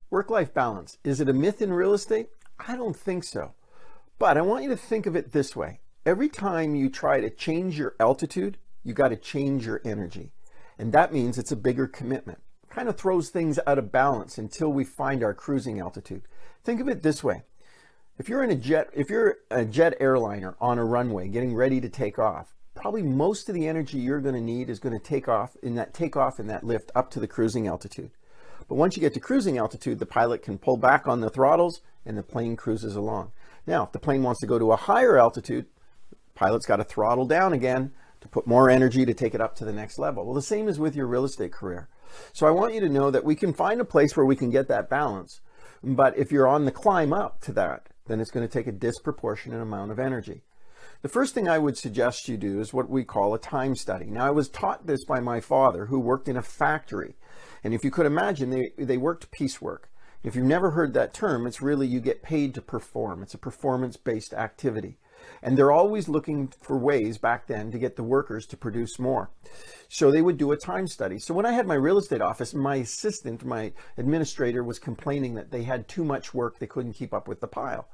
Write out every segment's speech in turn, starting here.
Work-life balance, is it a myth in real estate? I don't think so. But I want you to think of it this way. Every time you try to change your altitude, you got to change your energy. And that means it's a bigger commitment. It kind of throws things out of balance until we find our cruising altitude. Think of it this way. If you're a jet airliner on a runway getting ready to take off, probably most of the energy you're going to need is going to take off in that lift up to the cruising altitude. But once you get to cruising altitude, the pilot can pull back on the throttles and the plane cruises along. Now, if the plane wants to go to a higher altitude, the pilot's got to throttle down again to put more energy to take it up to the next level. Well, the same is with your real estate career. So I want you to know that we can find a place where we can get that balance. But if you're on the climb up to that, then it's going to take a disproportionate amount of energy. The first thing I would suggest you do is what we call a time study. Now, I was taught this by my father, who worked in a factory. And if you could imagine, they worked piecework. If you've never heard that term, it's really you get paid to perform. It's a performance-based activity. And they're always looking for ways back then to get the workers to produce more. So they would do a time study. So when I had my real estate office, my assistant, my administrator, was complaining that they had too much work. They couldn't keep up with the pile.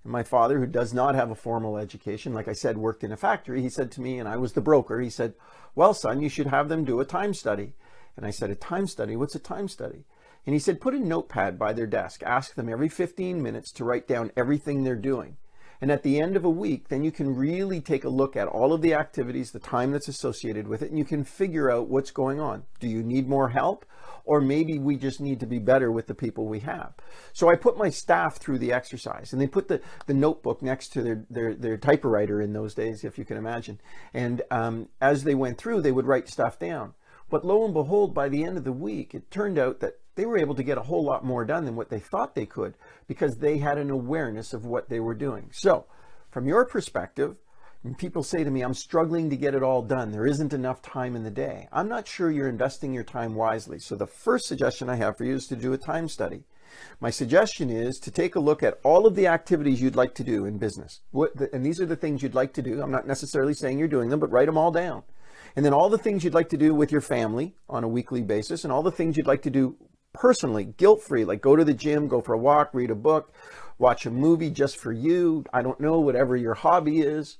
And my father, who does not have a formal education, like I said, worked in a factory, he said to me, and I was the broker, he said, well, son, you should have them do a time study. And I said, a time study? What's a time study? And he said, put a notepad by their desk. Ask them every 15 minutes to write down everything they're doing. And at the end of a week, then you can really take a look at all of the activities, the time that's associated with it, and you can figure out what's going on. Do you need more help? Or maybe we just need to be better with the people we have. So I put my staff through the exercise, and they put the notebook next to their typewriter in those days, if you can imagine. And as they went through, they would write stuff down. But lo and behold, by the end of the week, it turned out that they were able to get a whole lot more done than what they thought they could because they had an awareness of what they were doing. So from your perspective, when people say to me, I'm struggling to get it all done, there isn't enough time in the day, I'm not sure you're investing your time wisely. So the first suggestion I have for you is to do a time study. My suggestion is to take a look at all of the activities you'd like to do in business. And these are the things you'd like to do. I'm not necessarily saying you're doing them, but write them all down. And then all the things you'd like to do with your family on a weekly basis, and all the things you'd like to do personally, guilt-free, like go to the gym, go for a walk, read a book, watch a movie just for you. I don't know, whatever your hobby is.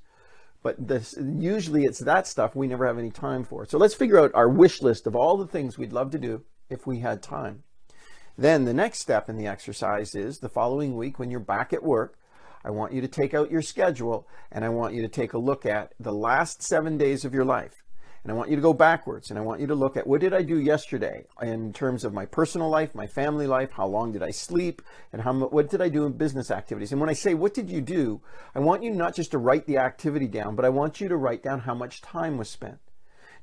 But usually it's that stuff we never have any time for. So let's figure out our wish list of all the things we'd love to do if we had time. Then the next step in the exercise is the following week when you're back at work, I want you to take out your schedule and I want you to take a look at the last 7 days of your life. And I want you to go backwards and I want you to look at what did I do yesterday in terms of my personal life, my family life, how long did I sleep, and what did I do in business activities. And when I say what did you do, I want you not just to write the activity down, but I want you to write down how much time was spent.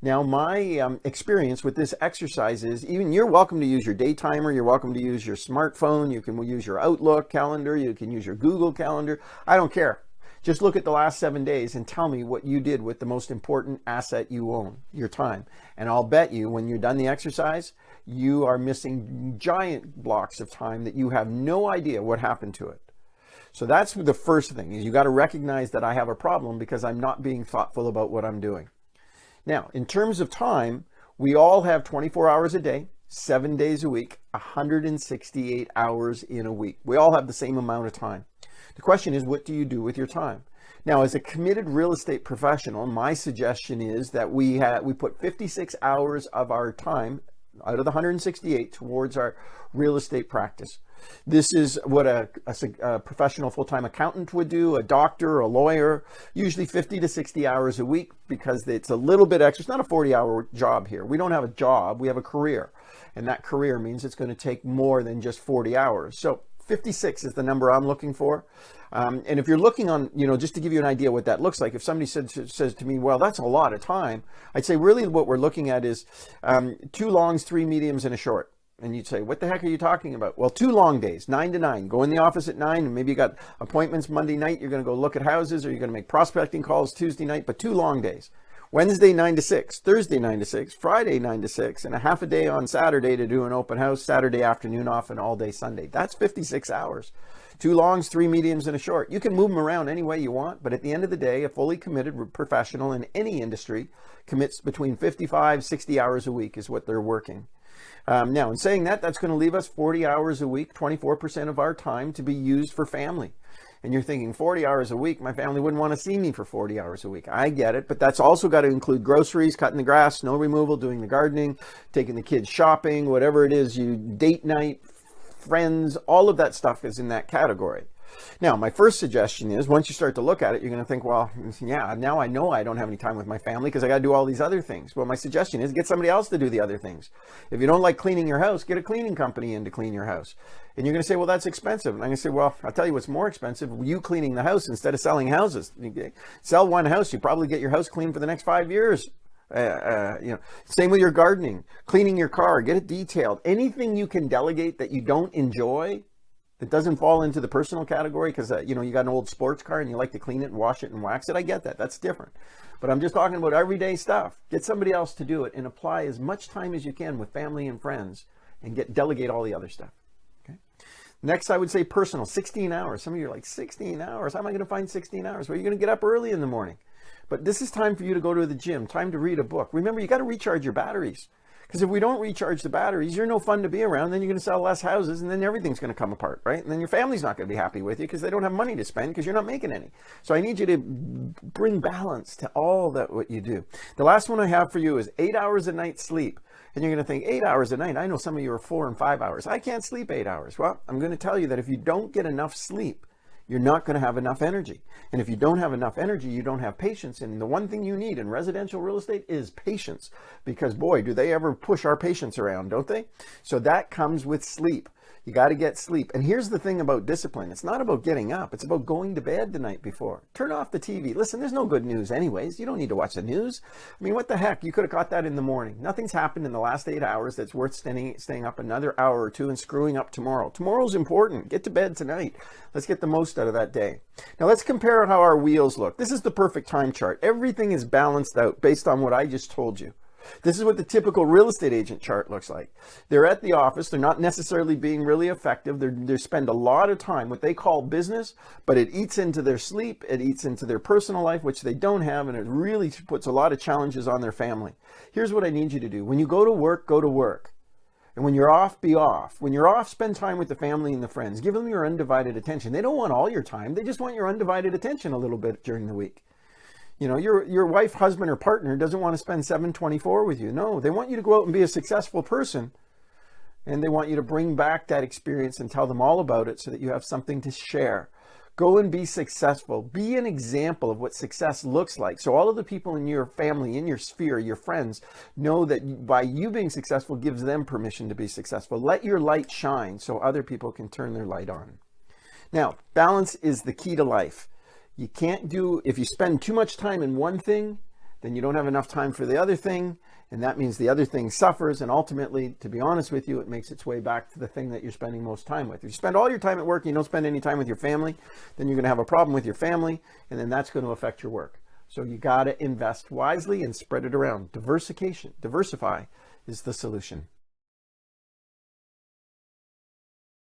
Now, my experience with this exercise is even you're welcome to use your day timer, you're welcome to use your smartphone, you can use your Outlook calendar, you can use your Google calendar. I don't care. Just look at the last 7 days and tell me what you did with the most important asset you own, your time. And I'll bet you when you're done the exercise, you are missing giant blocks of time that you have no idea what happened to it. So that's the first thing, is you got to recognize that I have a problem because I'm not being thoughtful about what I'm doing. Now, in terms of time, we all have 24 hours a day, 7 days a week, 168 hours in a week. We all have the same amount of time. The question is, what do you do with your time? Now, as a committed real estate professional, my suggestion is that we put 56 hours of our time out of the 168 towards our real estate practice. This is what a professional full-time accountant would do, a doctor, a lawyer, usually 50 to 60 hours a week because it's a little bit extra. It's not a 40-hour job here. We don't have a job, we have a career. And that career means it's going to take more than just 40 hours. So 56 is the number I'm looking for. And if you're looking on, just to give you an idea what that looks like, if somebody says to me, well, that's a lot of time, I'd say really what we're looking at is 2 longs, 3 mediums, and a short. And you'd say, what the heck are you talking about? Well, 2 long days, 9 to 9. Go in the office at 9, and maybe you got appointments Monday night. You're going to go look at houses, or you're going to make prospecting calls Tuesday night, but 2 long days. Wednesday 9 to 6, Thursday 9 to 6, Friday 9 to 6, and a half a day on Saturday to do an open house, Saturday afternoon off, and all day Sunday. That's 56 hours. 2 longs, 3 mediums, and a short. You can move them around any way you want, but at the end of the day, a fully committed professional in any industry commits between 55, 60 hours a week is what they're working. Now, in saying that, that's going to leave us 40 hours a week, 24% of our time to be used for family. And you're thinking 40 hours a week, my family wouldn't want to see me for 40 hours a week. I get it, but that's also got to include groceries, cutting the grass, snow removal, doing the gardening, taking the kids shopping, whatever it is, you date night, friends, all of that stuff is in that category. Now, my first suggestion is once you start to look at it, you're going to think, well, yeah, now I know I don't have any time with my family because I got to do all these other things. Well, my suggestion is get somebody else to do the other things. If you don't like cleaning your house, get a cleaning company in to clean your house. And you're going to say, well, that's expensive. And I'm going to say, well, I'll tell you what's more expensive, you cleaning the house instead of selling houses. You sell one house, you probably get your house clean for the next 5 years. Same with your gardening, cleaning your car, get it detailed. Anything you can delegate that you don't enjoy, that doesn't fall into the personal category because, you got an old sports car and you like to clean it and wash it and wax it. I get that. That's different. But I'm just talking about everyday stuff. Get somebody else to do it and apply as much time as you can with family and friends and delegate all the other stuff. Okay. Next, I would say personal, 16 hours. Some of you are like, 16 hours? How am I going to find 16 hours? Well, you're going to get up early in the morning. But this is time for you to go to the gym, time to read a book. Remember, you got to recharge your batteries. Because if we don't recharge the batteries, you're no fun to be around. Then you're going to sell less houses, and then everything's going to come apart, right? And then your family's not going to be happy with you because they don't have money to spend because you're not making any. So I need you to bring balance to all that what you do. The last one I have for you is 8 hours a night sleep. And you're going to think, 8 hours a night? I know some of you are 4 and 5 hours. I can't sleep 8 hours. Well, I'm going to tell you that if you don't get enough sleep, you're not going to have enough energy. And if you don't have enough energy, you don't have patience. And the one thing you need in residential real estate is patience. Because boy, do they ever push our patience around, don't they? So that comes with sleep. You got to get sleep. And here's the thing about discipline. It's not about getting up. It's about going to bed the night before. Turn off the TV. Listen, there's no good news anyways. You don't need to watch the news. I mean, what the heck? You could have caught that in the morning. Nothing's happened in the last 8 hours that's worth staying up another hour or two and screwing up tomorrow. Tomorrow's important. Get to bed tonight. Let's get the most out of that day. Now let's compare how our wheels look. This is the perfect time chart. Everything is balanced out based on what I just told you. This is what the typical real estate agent chart looks like. They're at the office. They're not necessarily being really effective. They spend a lot of time, what they call business, but it eats into their sleep. It eats into their personal life, which they don't have, and it really puts a lot of challenges on their family. Here's what I need you to do. When you go to work, go to work. And when you're off, be off. When you're off, spend time with the family and the friends. Give them your undivided attention. They don't want all your time. They just want your undivided attention a little bit during the week. Your wife, husband, or partner doesn't want to spend 7/24 with you. No, they want you to go out and be a successful person. And they want you to bring back that experience and tell them all about it so that you have something to share. Go and be successful. Be an example of what success looks like. So all of the people in your family, in your sphere, your friends, know that by you being successful gives them permission to be successful. Let your light shine so other people can turn their light on. Now, balance is the key to life. You can't if you spend too much time in one thing, then you don't have enough time for the other thing. And that means the other thing suffers. And ultimately, to be honest with you, it makes its way back to the thing that you're spending most time with. If you spend all your time at work and you don't spend any time with your family, then you're going to have a problem with your family. And then that's going to affect your work. So you got to invest wisely and spread it around. Diversify is the solution.